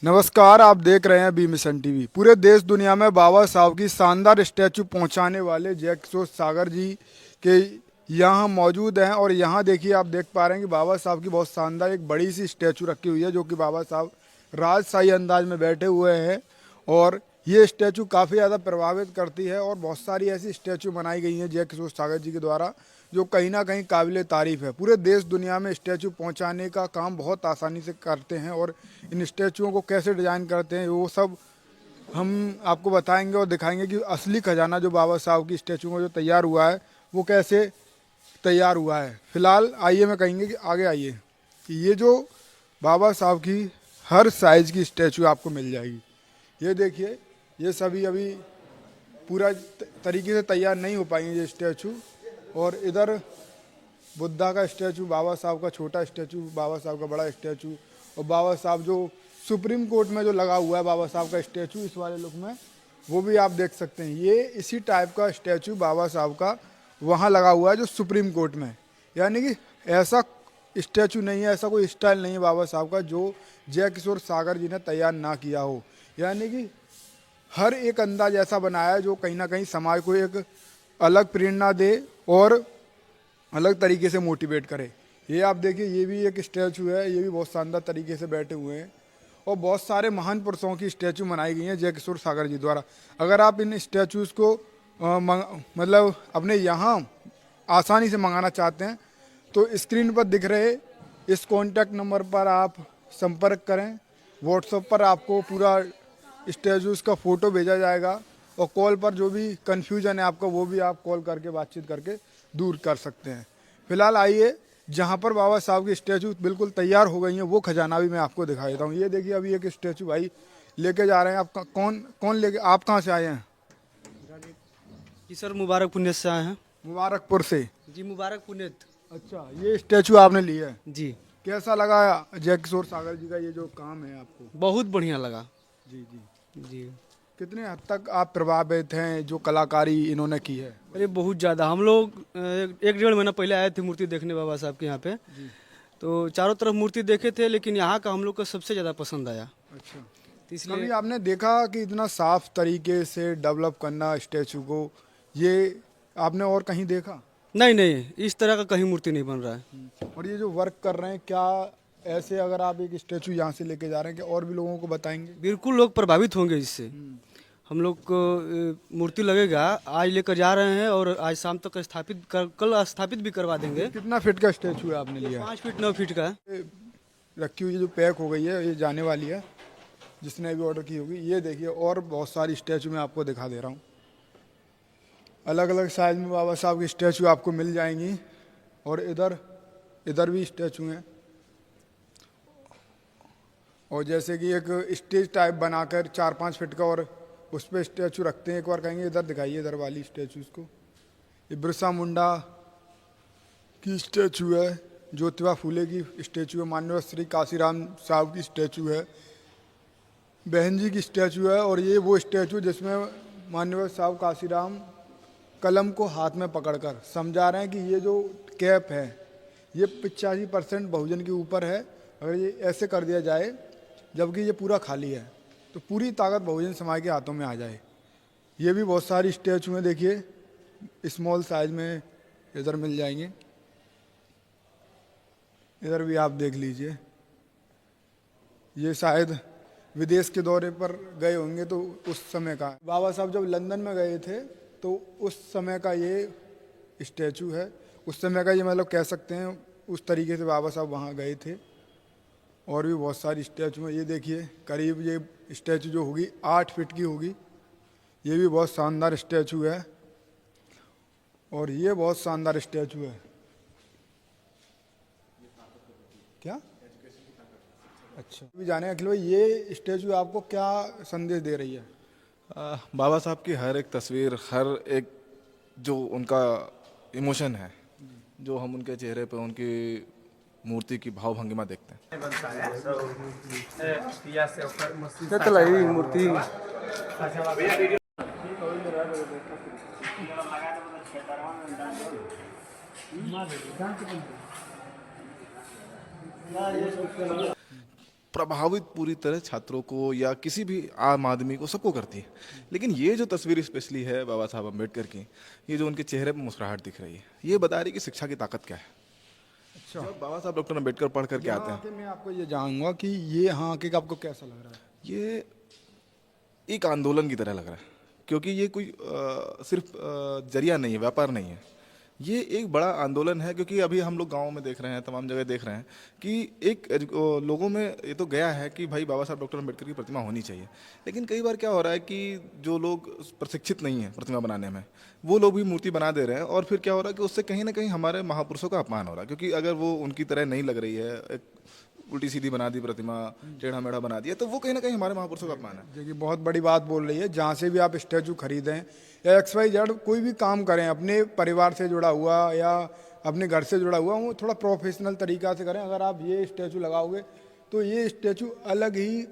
नमस्कार, आप देख रहे हैं बी मिशन टीवी। पूरे देश दुनिया में बाबा साहब की शानदार स्टैचू पहुंचाने वाले जय किशोर सागर जी के यहाँ मौजूद हैं और यहाँ देखिए, आप देख पा रहे हैं कि बाबा साहब की बहुत शानदार एक बड़ी सी स्टैचू रखी हुई है, जो कि बाबा साहब राजशाही अंदाज में बैठे हुए हैं। और ये स्टैचू काफ़ी ज़्यादा प्रभावित करती है और बहुत सारी ऐसी स्टैचू बनाई गई हैं जय किशोर सागर जी के द्वारा, जो कहीं ना कहीं काबिल तारीफ़ है। पूरे देश दुनिया में स्टैचू पहुंचाने का काम बहुत आसानी से करते हैं और इन स्टैचुओं को कैसे डिज़ाइन करते हैं वो सब हम आपको बताएंगे और दिखाएंगे कि असली खजाना जो बाबा साहब की स्टैचू में जो तैयार हुआ है वो कैसे तैयार हुआ है। फिलहाल आइए, मैं कहेंगे कि आगे आइए कि ये जो बाबा साहब की हर साइज़ की स्टैचू आपको मिल जाएगी। ये देखिए, ये सभी अभी पूरा तरीके से तैयार नहीं हो पाएंगे ये स्टैचू। और इधर बुद्धा का स्टैचू, बाबा साहब का छोटा स्टैचू, बाबा साहब का बड़ा स्टैचू, और बाबा साहब जो सुप्रीम कोर्ट में जो लगा हुआ है बाबा साहब का स्टैचू इस वाले लुक में, वो भी आप देख सकते हैं। ये इसी टाइप का स्टैचू बाबा साहब का वहाँ लगा हुआ है जो सुप्रीम कोर्ट में। यानी कि ऐसा स्टैचू नहीं है, ऐसा कोई स्टाइल नहीं है बाबा साहब का जो जय किशोर सागर जी ने तैयार ना किया हो। यानी कि हर एक अंदाज ऐसा बनाया है जो कहीं ना कहीं समाज को एक अलग प्रेरणा दे और अलग तरीके से मोटिवेट करे। ये आप देखिए, ये भी एक स्टैचू है, ये भी बहुत शानदार तरीके से बैठे हुए हैं। और बहुत सारे महान पुरुषों की स्टैचू बनाई गई हैं जय किशोर सागर जी द्वारा। अगर आप इन स्टैचूज़ को मतलब अपने यहाँ आसानी से मंगाना चाहते हैं तो स्क्रीन पर दिख रहे इस कॉन्टैक्ट नंबर पर आप संपर्क करें। व्हाट्सएप पर आपको पूरा स्टैचूज़ का फ़ोटो भेजा जाएगा और कॉल पर जो भी कन्फ्यूजन है आपका वो भी आप कॉल करके बातचीत करके दूर कर सकते हैं। फिलहाल आइए, जहाँ पर बाबा साहब की स्टैचू बिल्कुल तैयार हो गई हैं वो खजाना भी मैं आपको दिखा देता हूँ। ये देखिए, अभी एक स्टैचू भाई लेके जा रहे हैं। आप कौन कौन लेके, आप कहाँ से आए हैं? जी सर, मुबारक पुण्य से आए हैं। मुबारकपुर से। जी मुबारक पुण्य। अच्छा, ये स्टैचू आपने लिया है, जी कैसा लगा जय किशोर सागर जी का ये जो काम है आपको? बहुत बढ़िया लगा। जी जी। जी कितने हद तक आप प्रभावित हैं जो कलाकारी इन्होंने की है? अरे बहुत ज़्यादा। हम लोग एक डेढ़ महीना पहले आए थे मूर्ति देखने बाबा साहब के यहाँ पे। तो चारों तरफ मूर्ति देखे थे, लेकिन यहाँ का हम लोग को सबसे ज़्यादा पसंद आया। अच्छा, तो कभी इसलिए आपने देखा कि इतना साफ तरीके से डेवलप करना स्टैचू को, ये आपने और कहीं देखा? नहीं नहीं, इस तरह का कहीं मूर्ति नहीं बन रहा है। और ये जो वर्क कर रहे हैं, क्या ऐसे अगर आप एक स्टैचू यहाँ से लेके जा रहे हैं कि और भी लोगों को बताएंगे? बिल्कुल लोग प्रभावित होंगे इससे। हम लोग को मूर्ति लगेगा, आज लेकर जा रहे हैं और आज शाम तक कल स्थापित भी करवा देंगे। कितना फिट का स्टैचू है आपने लिया? 5 फीट 9 फीट का है। ये रखी हुई जो पैक हो गई है, ये जाने वाली है जिसने भी ऑर्डर की होगी। ये देखिए, और बहुत सारी स्टैचू मैं आपको दिखा दे रहा हूँ। अलग अलग साइज में बाबा साहब की स्टैचू आपको मिल जाएंगी। और इधर इधर भी स्टैचू हैं। और जैसे कि एक स्टेज टाइप बनाकर 4-5 फीट का, और उस पर स्टैचू रखते हैं। एक बार कहेंगे इधर दिखाइए, इधर वाली स्टैचूज़ को। ये बिरसा मुंडा की स्टैचू है, ज्योतिबा फूले की स्टैचू है, माननीय श्री काशीराम साहब की स्टैचू है, बहन जी की स्टैचू है। और ये वो स्टैचू जिसमें माननीय साहब काशीराम कलम को हाथ में पकड़कर समझा रहे हैं कि ये जो कैप है ये 85% बहुजन के ऊपर है। अगर ये ऐसे कर दिया जाए जबकि ये पूरा खाली है तो पूरी ताकत बहुजन समाज के हाथों में आ जाए। ये भी बहुत सारी स्टैचू हैं, देखिए स्मॉल साइज में इधर मिल जाएंगे। इधर भी आप देख लीजिए। ये शायद विदेश के दौरे पर गए होंगे तो उस समय का, बाबा साहब जब लंदन में गए थे तो उस समय का ये स्टैचू है। उस समय का ये मतलब कह सकते हैं, उस तरीके से बाबा साहब वहाँ गए थे। और भी बहुत सारी स्टैचू हैं। ये देखिए, करीब ये स्टैचू जो होगी 8 फीट की होगी। ये भी बहुत शानदार स्टैचू है। और ये बहुत शानदार स्टैचू है। क्या? अच्छा, भी जाने अखिल भाई, ये स्टैचू आपको क्या संदेश दे रही है? बाबा साहब की हर एक तस्वीर, हर एक जो उनका इमोशन है, जो हम उनके चेहरे पे उनकी मूर्ति की भाव भंगिमा देखते हैं। मूर्ति प्रभावित पूरी तरह छात्रों को या किसी भी आम आदमी को, सबको करती है। लेकिन ये जो तस्वीर स्पेशली है बाबा साहब अम्बेडकर की, ये जो उनके चेहरे पर मुस्कुराहट दिख रही है, ये बता रही है कि शिक्षा की ताकत क्या है। अच्छा, जब बाबा साहब डॉक्टर अम्बेडकर पढ़ करके आते यहाँ हैं, आके मैं आपको ये जानूंगा कि ये यहाँ आके का आपको कैसा लग रहा है? ये एक आंदोलन की तरह लग रहा है, क्योंकि ये कोई सिर्फ जरिया नहीं है, व्यापार नहीं है, ये एक बड़ा आंदोलन है। क्योंकि अभी हम लोग गाँव में देख रहे हैं, तमाम जगह देख रहे हैं कि एक लोगों में ये तो गया है कि भाई बाबा साहब डॉक्टर अम्बेडकर की प्रतिमा होनी चाहिए। लेकिन कई बार क्या हो रहा है कि जो लोग प्रशिक्षित नहीं है प्रतिमा बनाने में, वो लोग भी मूर्ति बना दे रहे हैं, और फिर क्या हो रहा है कि उससे कहीं ना कहीं हमारे महापुरुषों का अपमान हो रहा है। क्योंकि अगर वो उनकी तरह नहीं लग रही है, एक उल्टी सीधी बना दी प्रतिमा, टेढ़ा मेढ़ा बना दिया, तो वो कहीं ना कहीं हमारे महापुरुषों का अपमान है। देखिए बहुत बड़ी बात बोल रही है। जहाँ से भी आप स्टैचू खरीदें या XYZ कोई भी काम करें, अपने परिवार से जुड़ा हुआ या अपने घर से जुड़ा हुआ, वो थोड़ा प्रोफेशनल तरीका से करें। अगर आप ये स्टैचू लगाओगे तो ये स्टैचू अलग ही